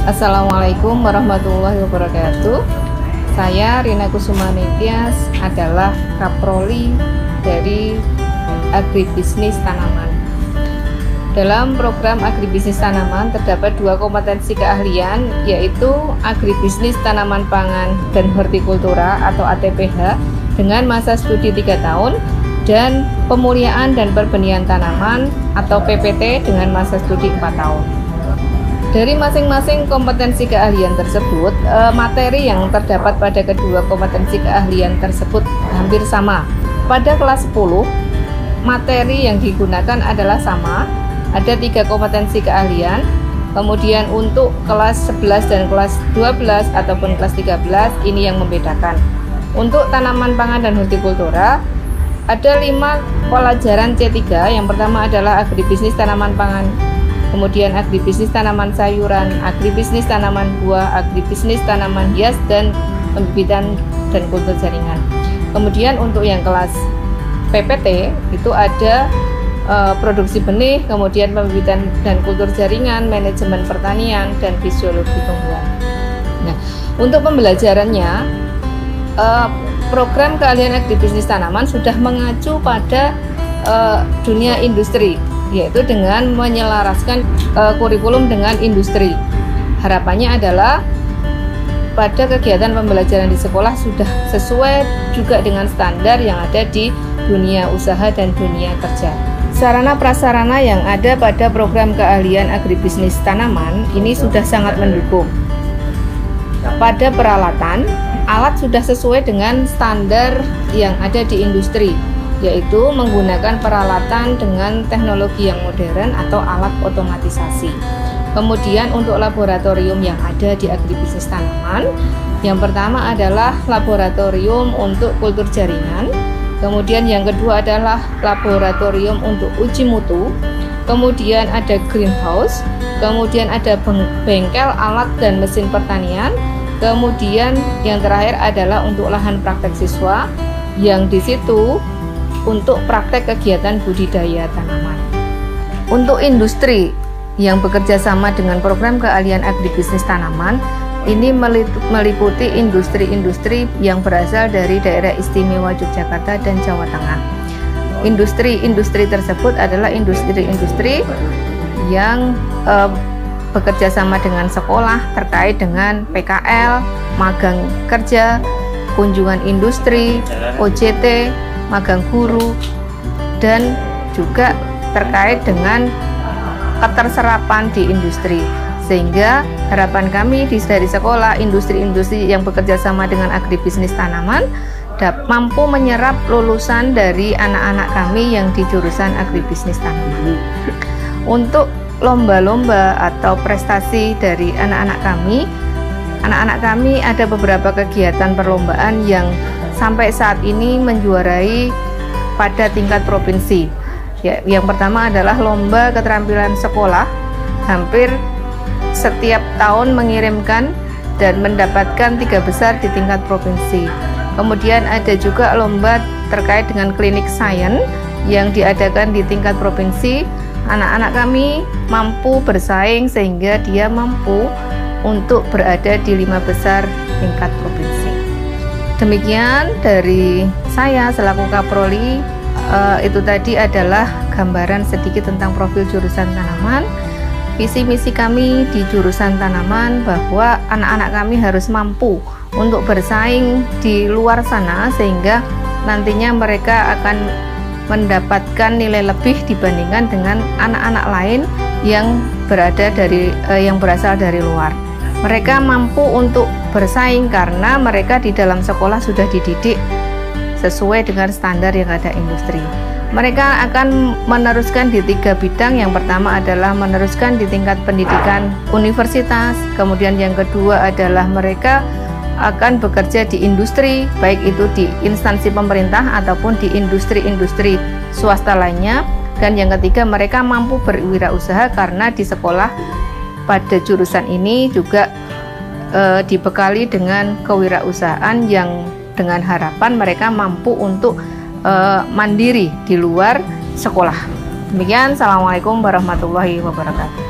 Assalamualaikum warahmatullahi wabarakatuh. Saya Rina Kusuma Nityas adalah Kaproli dari Agribisnis Tanaman. Dalam program Agribisnis Tanaman terdapat dua kompetensi keahlian, yaitu Agribisnis Tanaman Pangan dan Hortikultura atau ATPH dengan masa studi 3 tahun dan Pemuliaan dan Perbenihan Tanaman atau PPT dengan masa studi 4 tahun. Dari masing-masing kompetensi keahlian tersebut, materi yang terdapat pada kedua kompetensi keahlian tersebut hampir sama. Pada kelas 10, materi yang digunakan adalah sama, ada 3 kompetensi keahlian. Kemudian untuk kelas 11 dan kelas 12 ataupun kelas 13, ini yang membedakan. Untuk tanaman pangan dan hortikultura, ada 5 pelajaran C3. Yang pertama adalah agribisnis tanaman pangan, kemudian agribisnis tanaman sayuran, agribisnis tanaman buah, agribisnis tanaman hias, dan pembibitan dan kultur jaringan. Kemudian untuk yang kelas PPT itu ada produksi benih, kemudian pembibitan dan kultur jaringan, manajemen pertanian, dan fisiologi tumbuhan. Nah, untuk pembelajarannya, program keahlian agribisnis tanaman sudah mengacu pada dunia industri, yaitu dengan menyelaraskan kurikulum dengan industri. Harapannya adalah pada kegiatan pembelajaran di sekolah sudah sesuai juga dengan standar yang ada di dunia usaha dan dunia kerja. Sarana prasarana yang ada pada program keahlian agribisnis tanaman ini sudah sangat mendukung. Pada peralatan, alat sudah sesuai dengan standar yang ada di industri, yaitu menggunakan peralatan dengan teknologi yang modern atau alat otomatisasi. Kemudian untuk laboratorium yang ada di agribisnis tanaman, yang pertama adalah laboratorium untuk kultur jaringan, kemudian yang kedua adalah laboratorium untuk uji mutu, kemudian ada greenhouse, kemudian ada bengkel alat dan mesin pertanian, kemudian yang terakhir adalah untuk lahan praktek siswa yang di situ untuk praktek kegiatan budidaya tanaman. Untuk industri yang bekerja sama dengan program keahlian agribisnis tanaman, ini meliputi industri-industri yang berasal dari daerah istimewa Yogyakarta dan Jawa Tengah. Industri-industri tersebut adalah industri-industri yang bekerja sama dengan sekolah terkait dengan PKL, magang kerja, kunjungan industri, OJT, magang guru, dan juga terkait dengan keterserapan di industri. Sehingga harapan kami dari sekolah, industri-industri yang bekerja sama dengan agribisnis tanaman mampu menyerap lulusan dari anak-anak kami yang di jurusan agribisnis tanaman. Untuk lomba-lomba atau prestasi dari anak-anak kami ada beberapa kegiatan perlombaan yang sampai saat ini menjuarai pada tingkat provinsi. Ya, yang pertama adalah lomba keterampilan sekolah, hampir setiap tahun mengirimkan dan mendapatkan 3 besar di tingkat provinsi. Kemudian ada juga lomba terkait dengan klinik sains yang diadakan di tingkat provinsi. Anak-anak kami mampu bersaing sehingga dia mampu untuk berada di 5 besar tingkat provinsi. Demikian dari saya selaku Kaproli. Itu tadi adalah gambaran sedikit tentang profil jurusan tanaman. Visi misi kami di jurusan tanaman bahwa anak-anak kami harus mampu untuk bersaing di luar sana sehingga nantinya mereka akan mendapatkan nilai lebih dibandingkan dengan anak-anak lain yang berasal dari luar. Mereka mampu untuk bersaing karena mereka di dalam sekolah sudah dididik sesuai dengan standar yang ada industri. Mereka akan meneruskan di 3 bidang. Yang pertama adalah meneruskan di tingkat pendidikan universitas, kemudian yang kedua adalah mereka akan bekerja di industri, baik itu di instansi pemerintah ataupun di industri-industri swasta lainnya, dan yang ketiga mereka mampu berwirausaha karena di sekolah pada jurusan ini juga dibekali dengan kewirausahaan yang dengan harapan mereka mampu untuk mandiri di luar sekolah. Demikian, Assalamualaikum warahmatullahi wabarakatuh.